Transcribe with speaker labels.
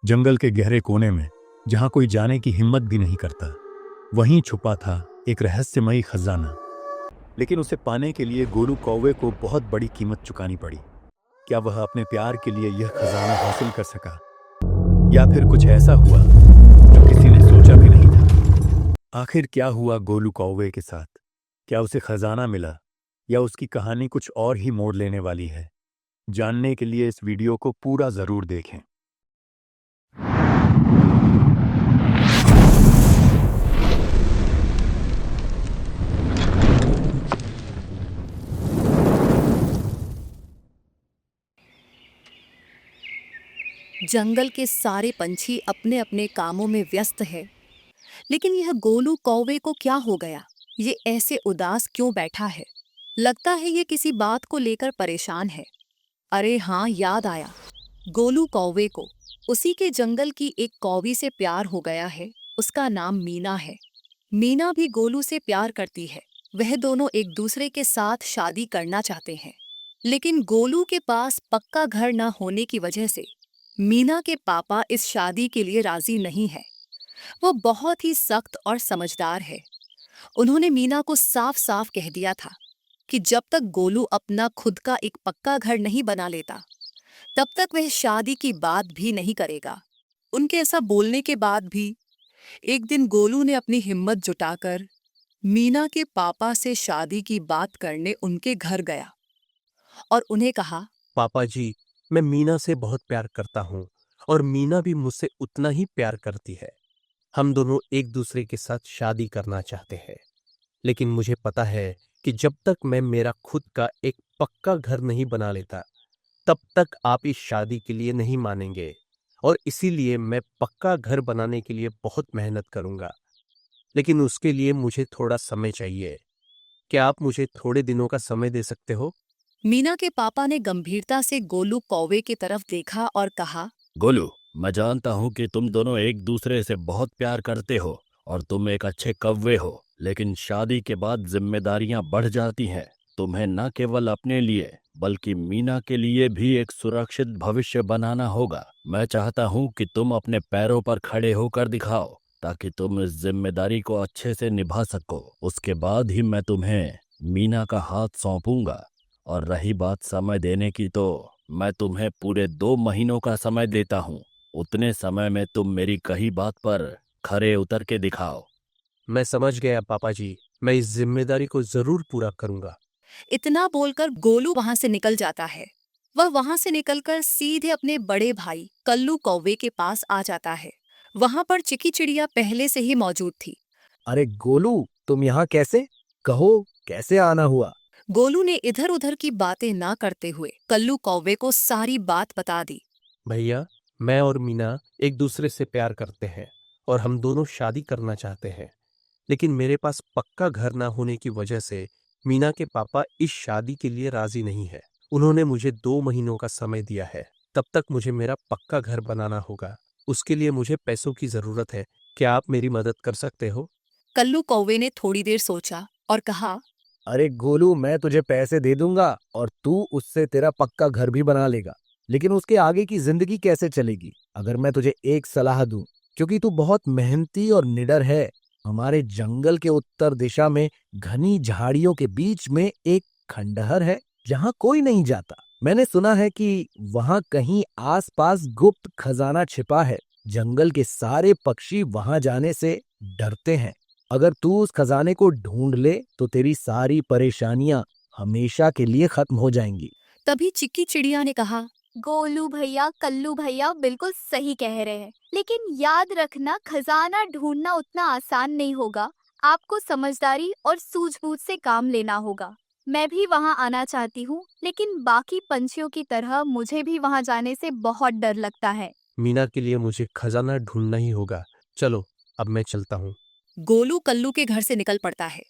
Speaker 1: जंगल के गहरे कोने में, जहां कोई जाने की हिम्मत भी नहीं करता, वहीं छुपा था एक रहस्यमयी खजाना। लेकिन उसे पाने के लिए गोलू कौवे को बहुत बड़ी कीमत चुकानी पड़ी। क्या वह अपने प्यार के लिए यह खजाना हासिल कर सका, या फिर कुछ ऐसा हुआ जो किसी ने सोचा भी नहीं था? आखिर क्या हुआ गोलू कौवे के साथ? क्या उसे खजाना मिला, या उसकी कहानी कुछ और ही मोड़ लेने वाली है? जानने के लिए इस वीडियो को पूरा जरूर देखें।
Speaker 2: जंगल के सारे पंछी अपने अपने कामों में व्यस्त है, लेकिन यह गोलू कौवे को क्या हो गया? ये ऐसे उदास क्यों बैठा है? लगता है ये किसी बात को लेकर परेशान है। अरे हाँ, याद आया। गोलू कौवे को उसी के जंगल की एक कौवी से प्यार हो गया है। उसका नाम मीना है। मीना भी गोलू से प्यार करती है। वह दोनों एक दूसरे के साथ शादी करना चाहते हैं, लेकिन गोलू के पास पक्का घर न होने की वजह से मीना के पापा इस शादी के लिए राजी नहीं है। वो बहुत ही सख्त और समझदार है। उन्होंने मीना को साफ साफ कह दिया था कि जब तक गोलू अपना खुद का एक पक्का घर नहीं बना लेता, तब तक वह शादी की बात भी नहीं करेगा। उनके ऐसा बोलने के बाद भी एक दिन गोलू ने अपनी हिम्मत जुटाकर मीना के पापा से शादी की बात करने उनके घर गया और उन्हें कहा,
Speaker 3: पापा जी, मैं मीना से बहुत प्यार करता हूँ और मीना भी मुझसे उतना ही प्यार करती है। हम दोनों एक दूसरे के साथ शादी करना चाहते हैं, लेकिन मुझे पता है कि जब तक मैं मेरा खुद का एक पक्का घर नहीं बना लेता, तब तक आप इस शादी के लिए नहीं मानेंगे, और इसीलिए मैं पक्का घर बनाने के लिए बहुत मेहनत करूंगा। लेकिन उसके लिए मुझे थोड़ा समय चाहिए। क्या आप मुझे थोड़े दिनों का समय दे सकते हो?
Speaker 2: मीना के पापा ने गंभीरता से गोलू कौवे की तरफ देखा और कहा,
Speaker 4: गोलू, मैं जानता हूँ कि तुम दोनों एक दूसरे से बहुत प्यार करते हो और तुम एक अच्छे कौवे हो, लेकिन शादी के बाद जिम्मेदारियां बढ़ जाती हैं। तुम्हें न केवल अपने लिए बल्कि मीना के लिए भी एक सुरक्षित भविष्य बनाना होगा। मैं चाहता हूँ कि तुम अपने पैरों पर खड़े होकर दिखाओ, ताकि तुम इस जिम्मेदारी को अच्छे से निभा सको। उसके बाद ही मैं तुम्हें मीना का हाथ सौंपूंगा। और रही बात समय देने की, तो मैं तुम्हें पूरे 2 महीनों का समय देता हूँ। उतने समय में तुम मेरी कही बात पर खरे उतर के दिखाओ।
Speaker 3: मैं समझ गया पापा जी, मैं इस जिम्मेदारी को जरूर पूरा करूंगा।
Speaker 2: इतना बोलकर गोलू वहां से निकल जाता है। वह वहां से निकलकर सीधे अपने बड़े भाई कल्लू कौवे के पास आ जाता है। वहां पर चिकी चिड़िया पहले से ही मौजूद थी।
Speaker 5: अरे गोलू, तुम यहाँ कैसे? कहो, कैसे आना हुआ?
Speaker 2: गोलू ने इधर उधर की बातें ना करते हुए कल्लू कौवे को सारी बात बता दी।
Speaker 3: भैया, मैं और मीना एक दूसरे से प्यार करते हैं और हम दोनों शादी करना चाहते हैं, लेकिन मेरे पास पक्का घर ना होने की वजह से मीना के पापा इस शादी के लिए राजी नहीं है। उन्होंने मुझे 2 महीनों का समय दिया है। तब तक मुझे मेरा पक्का घर बनाना होगा। उसके लिए मुझे पैसों की जरूरत है। क्या आप मेरी मदद कर सकते हो?
Speaker 2: कल्लू कौवे ने थोड़ी देर सोचा और कहा,
Speaker 5: अरे गोलू, मैं तुझे पैसे दे दूंगा और तू उससे तेरा पक्का घर भी बना लेगा, लेकिन उसके आगे की जिंदगी कैसे चलेगी? अगर मैं तुझे एक सलाह दूं, क्योंकि तू बहुत मेहनती और निडर है, हमारे जंगल के उत्तर दिशा में घनी झाड़ियों के बीच में एक खंडहर है जहां कोई नहीं जाता। मैंने सुना है कि वहां कहीं आसपास गुप्त खजाना छिपा है। जंगल के सारे पक्षी वहां जाने से डरते हैं। अगर तू उस खजाने को ढूंढ ले तो तेरी सारी परेशानियां हमेशा के लिए खत्म हो जाएंगी।
Speaker 2: तभी चिक्की चिड़िया ने कहा,
Speaker 6: गोलू भैया, कल्लू भैया बिल्कुल सही कह रहे हैं, लेकिन याद रखना, खजाना ढूंढना उतना आसान नहीं होगा। आपको समझदारी और सूझबूझ से काम लेना होगा। मैं भी वहां आना चाहती हूँ, लेकिन बाकी पंछियों की तरह मुझे भी वहां जाने से बहुत डर लगता है।
Speaker 3: मीना के लिए मुझे खजाना ढूंढना ही होगा। चलो, अब मैं चलता हूँ।
Speaker 2: गोलू कल्लू के घर से निकल पड़ता है।